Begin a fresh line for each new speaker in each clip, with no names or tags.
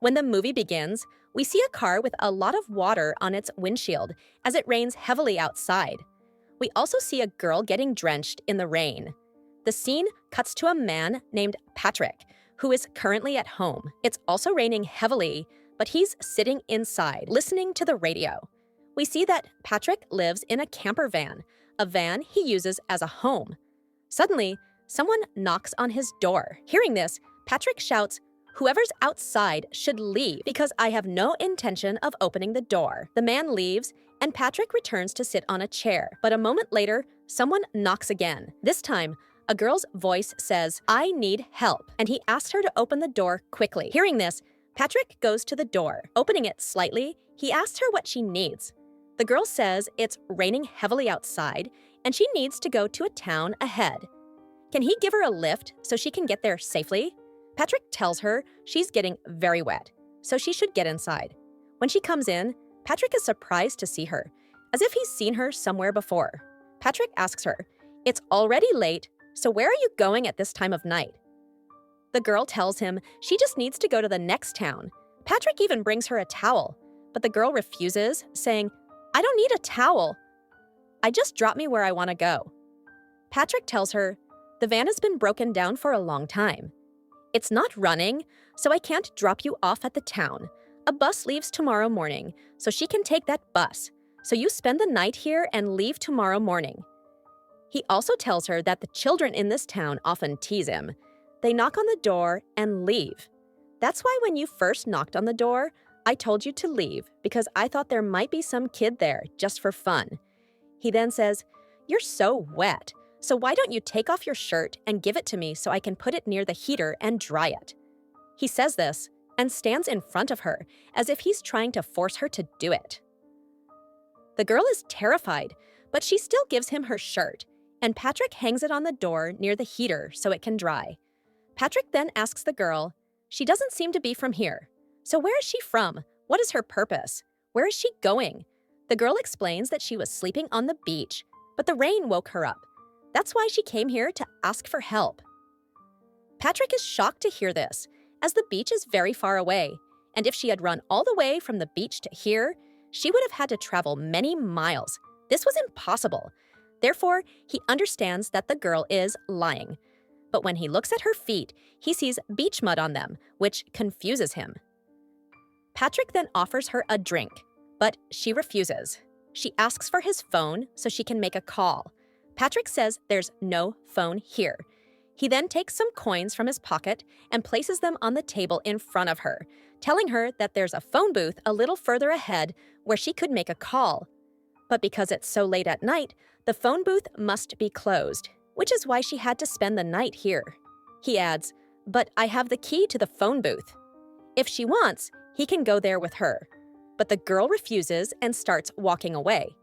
When the movie begins, we see a car with a lot of water on its windshield as it rains heavily outside. We also see a girl getting drenched in the rain. The scene cuts to a man named Patrick, who is currently at home. It's also raining heavily, but he's sitting inside, listening to the radio. We see that Patrick lives in a camper van, a van he uses as a home. Suddenly, someone knocks on his door. Hearing this, Patrick shouts, "Whoever's outside should leave because I have no intention of opening the door." The man leaves, and Patrick returns to sit on a chair. But a moment later, someone knocks again. This time, a girl's voice says, "I need help," and he asks her to open the door quickly. Hearing this, Patrick goes to the door. Opening it slightly, he asks her what she needs. The girl says it's raining heavily outside, and she needs to go to a town ahead. Can he give her a lift so she can get there safely? Patrick tells her she's getting very wet, so she should get inside. When she comes in, Patrick is surprised to see her, as if he's seen her somewhere before. Patrick asks her, "It's already late, so where are you going at this time of night?" The girl tells him she just needs to go to the next town. Patrick even brings her a towel, but the girl refuses, saying, "I don't need a towel. Just drop me where I want to go." Patrick tells her, "The van has been broken down for a long time. It's not running, so I can't drop you off at the town. A bus leaves tomorrow morning, so she can take that bus. So you spend the night here and leave tomorrow morning." He also tells her that the children in this town often tease him. They knock on the door and leave. "That's why when you first knocked on the door, I told you to leave because I thought there might be some kid there just for fun." He then says, "You're so wet. So why don't you take off your shirt and give it to me so I can put it near the heater and dry it?" He says this and stands in front of her as if he's trying to force her to do it. The girl is terrified, but she still gives him her shirt, and Patrick hangs it on the door near the heater so it can dry. Patrick then asks the girl, "She doesn't seem to be from here. So where is she from? What is her purpose? Where is she going?" The girl explains that she was sleeping on the beach, but the rain woke her up. That's why she came here to ask for help. Patrick is shocked to hear this, as the beach is very far away, and if she had run all the way from the beach to here, she would have had to travel many miles. This was impossible. Therefore, he understands that the girl is lying. But when he looks at her feet, he sees beach mud on them, which confuses him. Patrick then offers her a drink, but she refuses. She asks for his phone so she can make a call. Patrick says there's no phone here. He then takes some coins from his pocket and places them on the table in front of her, telling her that there's a phone booth a little further ahead where she could make a call. But because it's so late at night, the phone booth must be closed, which is why she had to spend the night here. He adds, "But I have the key to the phone booth. If she wants, he can go there with her." But the girl refuses and starts walking away.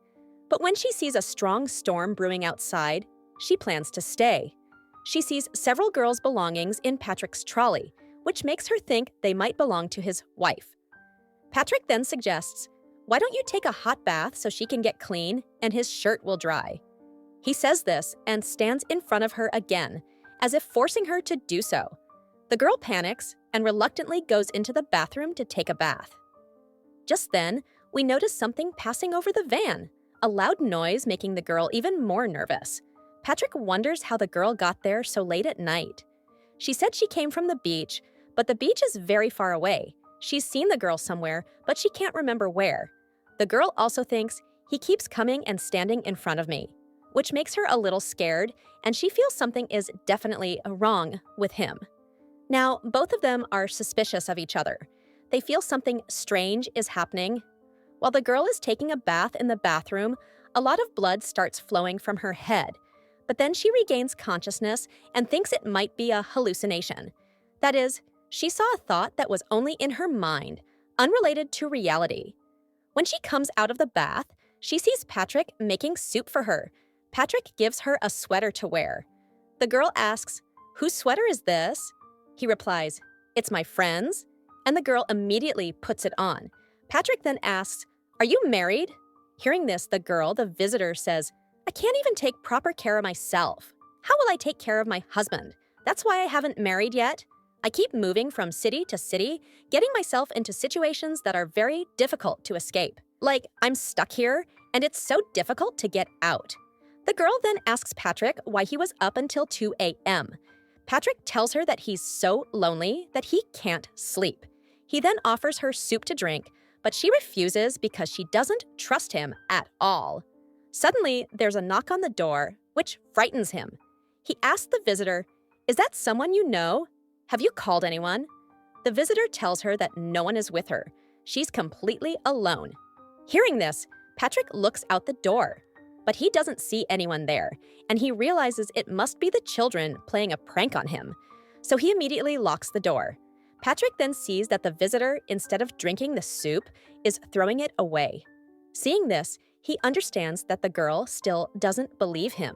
But when she sees a strong storm brewing outside, she plans to stay. She sees several girls' belongings in Patrick's trolley, which makes her think they might belong to his wife. Patrick then suggests, "Why don't you take a hot bath so she can get clean and his shirt will dry?" He says this and stands in front of her again, as if forcing her to do so. The girl panics and reluctantly goes into the bathroom to take a bath. Just then, we notice something passing over the van, a loud noise making the girl even more nervous. Patrick wonders how the girl got there so late at night. She said she came from the beach, but the beach is very far away. She's seen the girl somewhere, but she can't remember where. The girl also thinks, "He keeps coming and standing in front of me," which makes her a little scared, and she feels something is definitely wrong with him. Now, both of them are suspicious of each other. They feel something strange is happening. While the girl is taking a bath in the bathroom, a lot of blood starts flowing from her head. But then she regains consciousness and thinks it might be a hallucination. That is, she saw a thought that was only in her mind, unrelated to reality. When she comes out of the bath, she sees Patrick making soup for her. Patrick gives her a sweater to wear. The girl asks, "Whose sweater is this?" He replies, "It's my friend's," and the girl immediately puts it on. Patrick then asks, "Are you married?" Hearing this, the girl, the visitor, says, "I can't even take proper care of myself. How will I take care of my husband? That's why I haven't married yet," I keep moving from city to city, getting myself into situations that are very difficult to escape. Like, I'm stuck here, and it's so difficult to get out. The girl then asks Patrick why he was up until 2 a.m. Patrick tells her that he's so lonely that he can't sleep. He then offers her soup to drink, but she refuses because she doesn't trust him at all. Suddenly, there's a knock on the door, which frightens him. He asks the visitor, "Is that someone you know? Have you called anyone?" The visitor tells her that no one is with her. She's completely alone. Hearing this, Patrick looks out the door, but he doesn't see anyone there, and he realizes it must be the children playing a prank on him. So he immediately locks the door. Patrick then sees that the visitor, instead of drinking the soup, is throwing it away. Seeing this, he understands that the girl still doesn't believe him.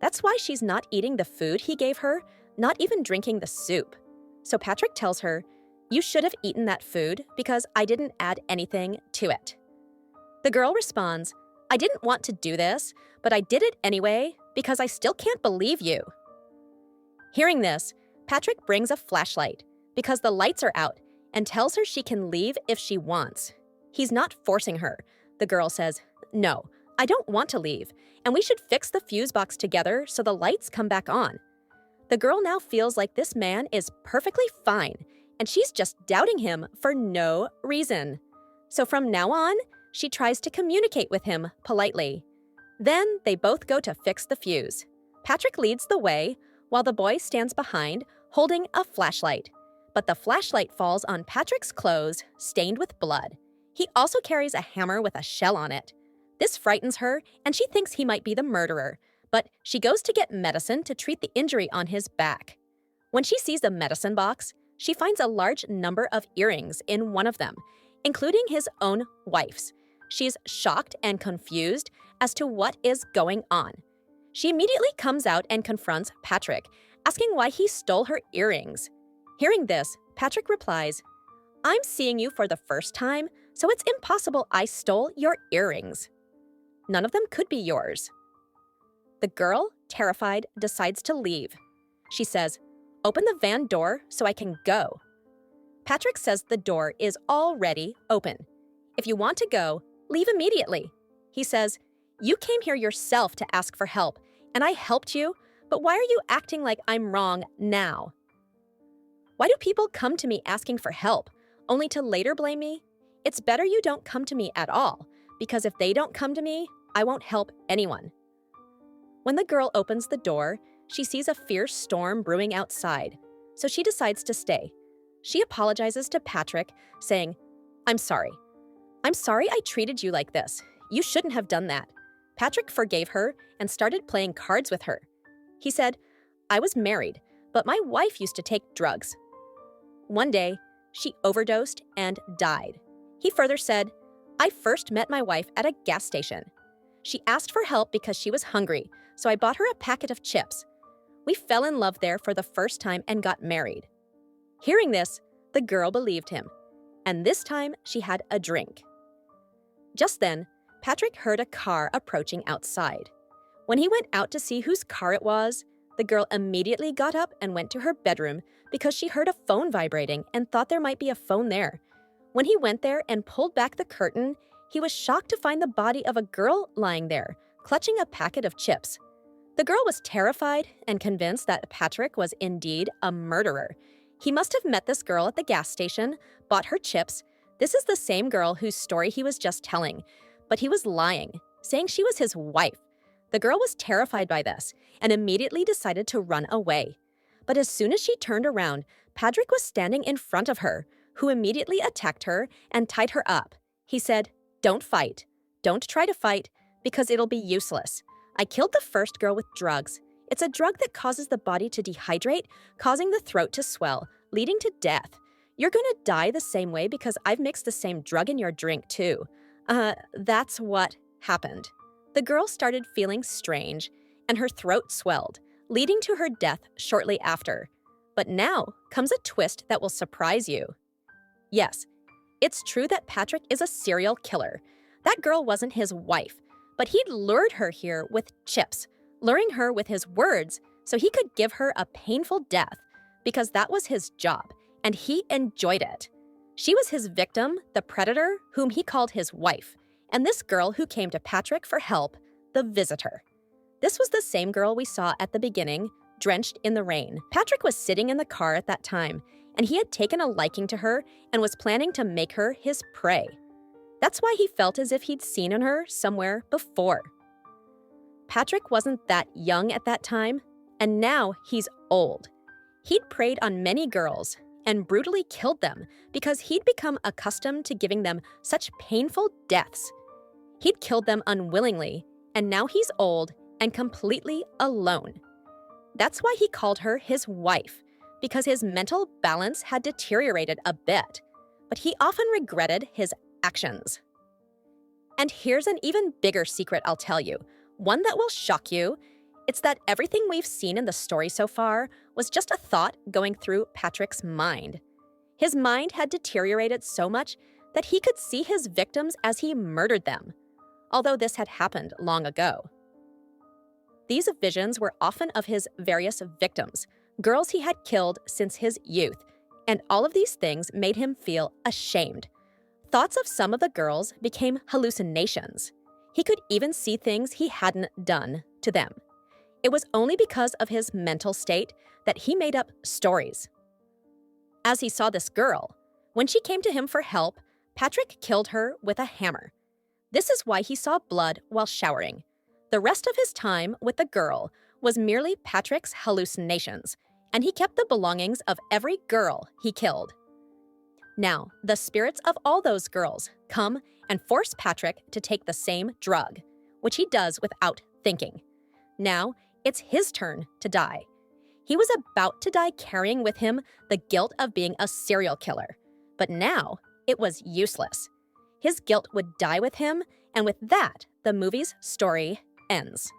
That's why she's not eating the food he gave her, not even drinking the soup. So Patrick tells her, "You should have eaten that food because I didn't add anything to it." The girl responds, "I didn't want to do this, but I did it anyway because I still can't believe you." Hearing this, Patrick brings a flashlight because the lights are out and tells her she can leave if she wants. He's not forcing her. The girl says, "No, I don't want to leave, and we should fix the fuse box together so the lights come back on." The girl now feels like this man is perfectly fine, and she's just doubting him for no reason. So from now on, she tries to communicate with him politely. Then they both go to fix the fuse. Patrick leads the way, while the boy stands behind, holding a flashlight. But the flashlight falls on Patrick's clothes, stained with blood. He also carries a hammer with a shell on it. This frightens her, and she thinks he might be the murderer, but she goes to get medicine to treat the injury on his back. When she sees the medicine box, she finds a large number of earrings in one of them, including his own wife's. She's shocked and confused as to what is going on. She immediately comes out and confronts Patrick, asking why he stole her earrings. Hearing this, Patrick replies, "I'm seeing you for the first time, so it's impossible I stole your earrings. None of them could be yours." The girl, terrified, decides to leave. She says, "Open the van door so I can go." Patrick says the door is already open. "If you want to go, leave immediately." He says, "You came here yourself to ask for help, and I helped you, but why are you acting like I'm wrong now? Why do people come to me asking for help, only to later blame me? It's better you don't come to me at all, because if they don't come to me, I won't help anyone." When the girl opens the door, she sees a fierce storm brewing outside, so she decides to stay. She apologizes to Patrick, saying, "I'm sorry. I'm sorry I treated you like this. You shouldn't have done that." Patrick forgave her and started playing cards with her. He said, "I was married, but my wife used to take drugs. One day, she overdosed and died." He further said, "I first met my wife at a gas station. She asked for help because she was hungry, so I bought her a packet of chips. We fell in love there for the first time and got married." Hearing this, the girl believed him, and this time she had a drink. Just then, Patrick heard a car approaching outside. When he went out to see whose car it was, the girl immediately got up and went to her bedroom because she heard a phone vibrating and thought there might be a phone there. When he went there and pulled back the curtain, he was shocked to find the body of a girl lying there, clutching a packet of chips. The girl was terrified and convinced that Patrick was indeed a murderer. He must have met this girl at the gas station, bought her chips. This is the same girl whose story he was just telling, but he was lying, saying she was his wife. The girl was terrified by this and immediately decided to run away. But as soon as she turned around, Patrick was standing in front of her, who immediately attacked her and tied her up. He said, "Don't fight. Don't try to fight, because it'll be useless. I killed the first girl with drugs. It's a drug that causes the body to dehydrate, causing the throat to swell, leading to death. You're gonna die the same way because I've mixed the same drug in your drink too." That's what happened. The girl started feeling strange, and her throat swelled, leading to her death shortly after. But now comes a twist that will surprise you. Yes, it's true that Patrick is a serial killer. That girl wasn't his wife, but he'd lured her here with chips, luring her with his words so he could give her a painful death, because that was his job, and he enjoyed it. She was his victim, the predator, whom he called his wife, and this girl who came to Patrick for help, the visitor. This was the same girl we saw at the beginning, drenched in the rain. Patrick was sitting in the car at that time, and he had taken a liking to her and was planning to make her his prey. That's why he felt as if he'd seen her somewhere before. Patrick wasn't that young at that time, and now he's old. He'd preyed on many girls and brutally killed them because he'd become accustomed to giving them such painful deaths. He'd killed them unwillingly, and now he's old and completely alone. That's why he called her his wife, because his mental balance had deteriorated a bit, but he often regretted his actions. And here's an even bigger secret I'll tell you, one that will shock you. It's that everything we've seen in the story so far was just a thought going through Patrick's mind. His mind had deteriorated so much that he could see his victims as he murdered them, although this had happened long ago. These visions were often of his various victims, girls he had killed since his youth, and all of these things made him feel ashamed. Thoughts of some of the girls became hallucinations. He could even see things he hadn't done to them. It was only because of his mental state that he made up stories. As he saw this girl, when she came to him for help, Patrick killed her with a hammer. This is why he saw blood while showering. The rest of his time with the girl was merely Patrick's hallucinations, and he kept the belongings of every girl he killed. Now, the spirits of all those girls come and force Patrick to take the same drug, which he does without thinking. Now, it's his turn to die. He was about to die carrying with him the guilt of being a serial killer, but now it was useless. His guilt would die with him, and with that, the movie's story ends.